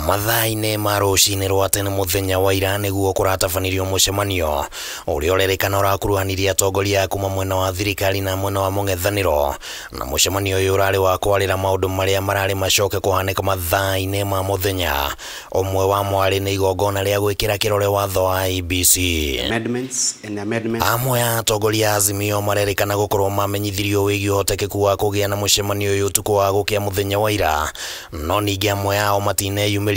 Mathaa-inĩ ma rũcinĩ rwa tene mũthenya wa ira nĩguo kũratabanirio mũcemanio ũrĩa ũrerĩkana ũrakuruhanirie atongoria kuma mwena wa thirikari na mwena wa mũng'ethanĩro, na mũcemanio ũyũ ũrarĩ wa kwarĩra maũndũ marĩa mararĩ macoke kũhanĩka mathaa-inĩ ma mũthenya. Ũmwe wa mwarĩ nĩ igongona rĩa gwĩkĩra kĩrore watho wa IEBC. Amwe a atongoria a Azimio marerĩkana gũkorwo mamenyithirio wĩgiĩ ũhotekeku wa kũgĩa na mũcemanio ũyũ ũtukũ wa gũkĩa mũthenya wa ira, no ningĩ amwe ao matineyumĩria.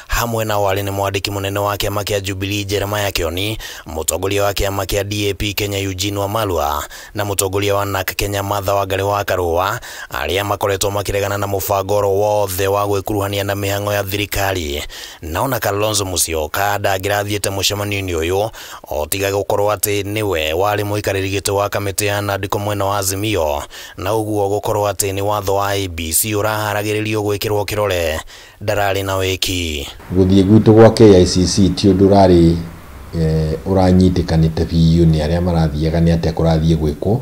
Hamwe na warĩ nĩ mwandĩki mũnene wa kĩama kĩa Jubilee Jeremiah Kioni, mũtongoria wa kĩama kĩa DAP Kenya Eugene Wamalwa na mũtongoria wa NARC Kenya Martha Wangari wa Karũa, arĩa makoretwo makĩregana na mũbango oro wothe wa gwĩkuruhania na mĩhang'o ya thirikari. Naona Kalonzo Musyoka ndangĩrathiĩte mũcemanio-inĩ ũyũ o tiga gũkorwo atĩ nĩwe warĩ mũikarĩri gĩtĩ wa kamĩtĩ ya NADCO mwena wa Azimio, na ũguo gũkorwo atĩ nĩ watho wa IEBC ũraharagĩrĩrio gwĩkĩrwo kĩrore ndararĩ na wĩki. Gũthiĩ gwitũ gwa KICC ti ũndũ ũrarĩ ũranyitĩkanĩte biũ nĩ arĩa marathiaga nĩ atĩa kũrathiĩ gwĩkwo,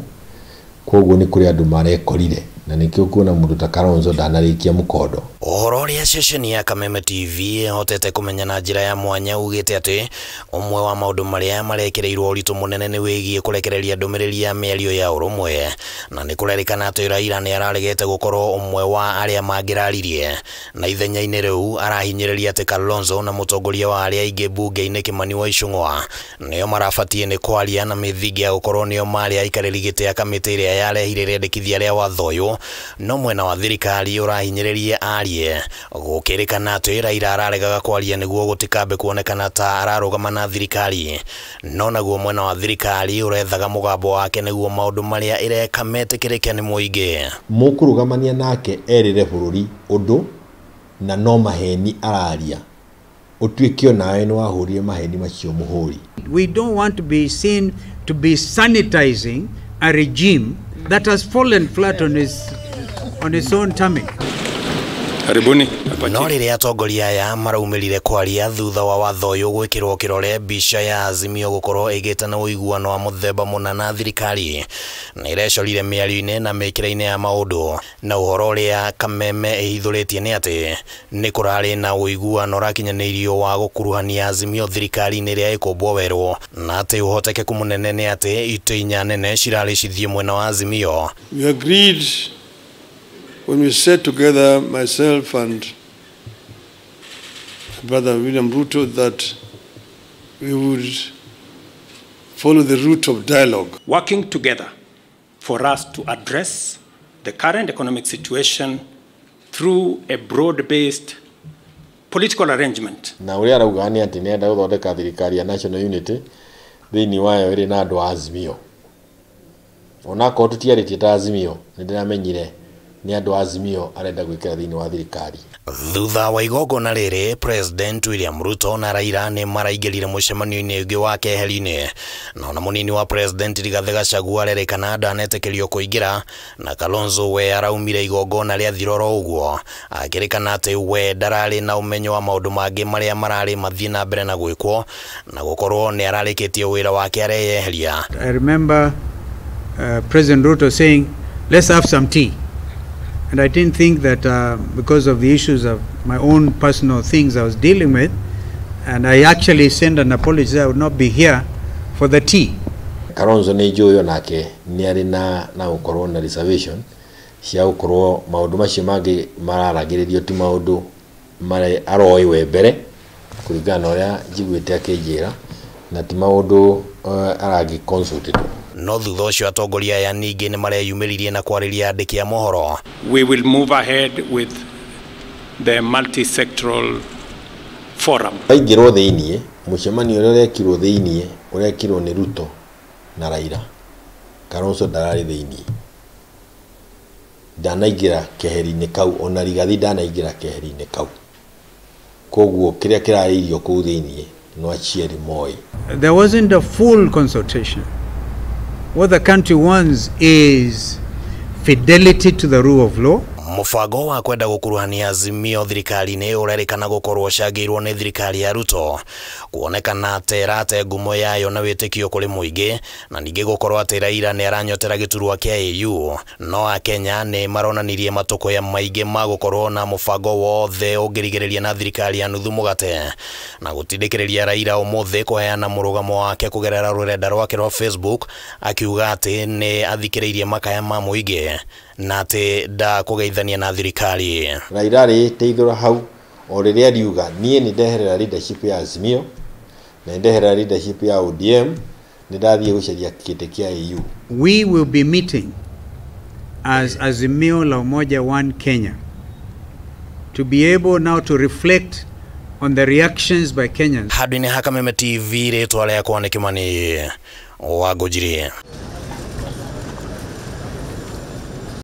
koguo nĩ kũrĩ andũ marekorire na nĩkĩo kuona mũndũ ta Kalonzo ndanarĩkia mũkondo. Ũhoro ũrĩa ceceni ya Kameme TV ĩhotete kũmenya na njĩra ya mwanya ugĩte atĩ ũmwe wa maũndũ marĩa marekĩrĩirwo ũritũ mũnene nĩ wĩgiĩ kũrekereria ndũmĩrĩri ya mĩario ya ũrũmwe, na nĩ kũrerĩkana atĩ Raila nĩ araregete gũkorwo ũmwe wa arĩa mangĩraririe, na ithenya-inĩ rĩu arahinyĩrĩria atĩ Kalonzo na mũtongoria wa arĩa aingĩ bunge-inĩ Kimani wa Ichung'wa nĩo marabatiĩ nĩ kwaria na mĩthingi ya gũkorwo nĩo marĩ aikarĩri gĩtĩ ya kamĩtĩ ĩrĩa yarehire rĩendekithia rĩa watho ũyũ, no mwena wa thirikari ũrahinyĩrĩria arie gũkĩrĩkana atĩ Raila araregaga kwaria nĩguo gũtikambe kuonekana ta ararũgama na thirikari, no naguo mwena wa thirikari ũrethaga mũgambo wake nĩguo maũndũ marĩa ĩreka metĩkĩrĩke nĩ mũingĩ. Mũkũrũgamania nake erĩre bũrũri ũndũ na no maheni araria, ũtuĩke o nawe nĩ wahũrire maheni macio mũhũri. We don't want to be seen to be sanitizing a regime that has fallen flat on its own tummy. Karibuni. No rĩrĩa atongoria aya maraumĩrire kwaria thutha wa watho ũyũ gwĩkĩrwo kĩrore, mbica ya Azimio gũkorwo ĩgĩte na ũiguano wa mũthemba mũna na thirikari nĩ ĩrecorire mĩario-inĩ na mĩkĩre-inĩ ya maũndũ, na ũhoro ũrĩa Kameme ĩhithũrĩtie nĩ atĩ nĩ kũrarĩ na ũiguano ũrakinyanĩirio wa gũkuruhania Azimio thirikari-inĩ ĩrĩa ĩkũmbwo werũ, na atĩ ũhotekeku mũnene nĩ atĩ itĩ inya nene cirarĩcithie mwena wa Azimio. We agreed when we sat together, myself and Brother William Ruto, that we would follow the route of dialogue. Working together for us to address the current economic situation through a broad-based political arrangement. Na ũrĩa arauga nĩ atĩ nĩ enda gũthondeka thirikari ya National Unity thĩinĩ wayo ĩrĩ na andũ a Azimio. Onakorwo tũtiarĩtie ta Azimio, nĩ ndĩramenyire nĩ andũ a Azimio arenda gwĩkĩra thĩinĩ wa thirikari. Thutha wa igongona rĩrĩ, President William Ruto na Raila nĩ maraingĩrire mũcemanio-inĩ ũngĩ wa keheri-inĩ, na ona mũnini wa President Rigathi Gachagua arerĩkana ndanetĩkĩrio kũingĩra, na Kalonzo we araumire igongona rĩa thiroro ũguo, akĩrĩkana atĩ we ndararĩ na ũmenyo wa maũndũ mangĩ marĩa mararĩ mathiĩ na mbere na gwĩkwo, na gũkorwo nĩ ararĩkĩtie wĩra wake areyeheria. I remember President Ruto saying, let's have some tea. And I didn't think that because of the issues of my own personal things I was dealing with, and I actually sent an apology that I would not be here for the tea. Kalonzo nĩ njũĩ nake nĩ arĩ na gũkorwo na reservation cia gũkorwo maũndũ macio mangĩ mararagĩrĩrio ti maũndũ marĩa aroi we mbere kũringana na ũrĩa njiguĩte akĩnjĩra, na ti maũndũ aragĩ consulted. No thutha ũcio atongoria aya ningĩ nĩ mareyumĩririe na kwarĩria andĩki a mohoro. We will move ahead with the multi-sectoral forum. Aingĩrwo thĩinĩ mũcemanio ũrĩa ũrekirwo thĩinĩ ũrekirwo nĩ Ruto na Raila. Kalonzo ndararĩ thĩinĩ, ndanaingĩra keheri-inĩ kau, ona Rigathi ndanaingĩra keheri-inĩ kau, koguo kĩrĩa kĩrarĩirio kũu thĩinĩ no aciari moi. There wasn't a full consultation. What the country wants is fidelity to the rule of law. Mubango wa kwenda gukuruhania Azimio thirikari-inĩ ũrerĩkana gũkorwo ũcangĩirwo nĩ thirikari ya Ruto kuonekana atĩ ĩrate ngumo yayo na wĩtĩkio kũrĩ mũingĩ na ningĩ gũkorwo atĩ Raila nĩ aranyotera gĩturwa kĩa AU. No Akenya nĩ maronanirie matũkũya maingĩ ma gũkorwo na mũbango wothe ũngĩrigĩrĩria na thirikari ya nuthu mũgate na gũtindĩkĩrĩria Raila ũmũthĩ kũheana mũrũgamo wake kũgerera rũrenda rwake rwa Facebook akiuga atĩ nĩ athikĩrĩirie makaya ma mũingĩ na atĩ ndakũgeithania na thirikari. Raila teithũra hau o rĩrĩa ariuga niĩ nĩ ndeherera leadership ya Azimio na ndeherera leadership ya ODM nĩ ndathiĩ gũcaria kĩtĩ kĩa AU. We will be meeting as Azimio la Umoja One Kenya to be able now to reflect on the reactions by Kenyans. Handũ-inĩ ha Kameme TV rĩtwa rĩakwa nĩ Kimani Wangũnjiri.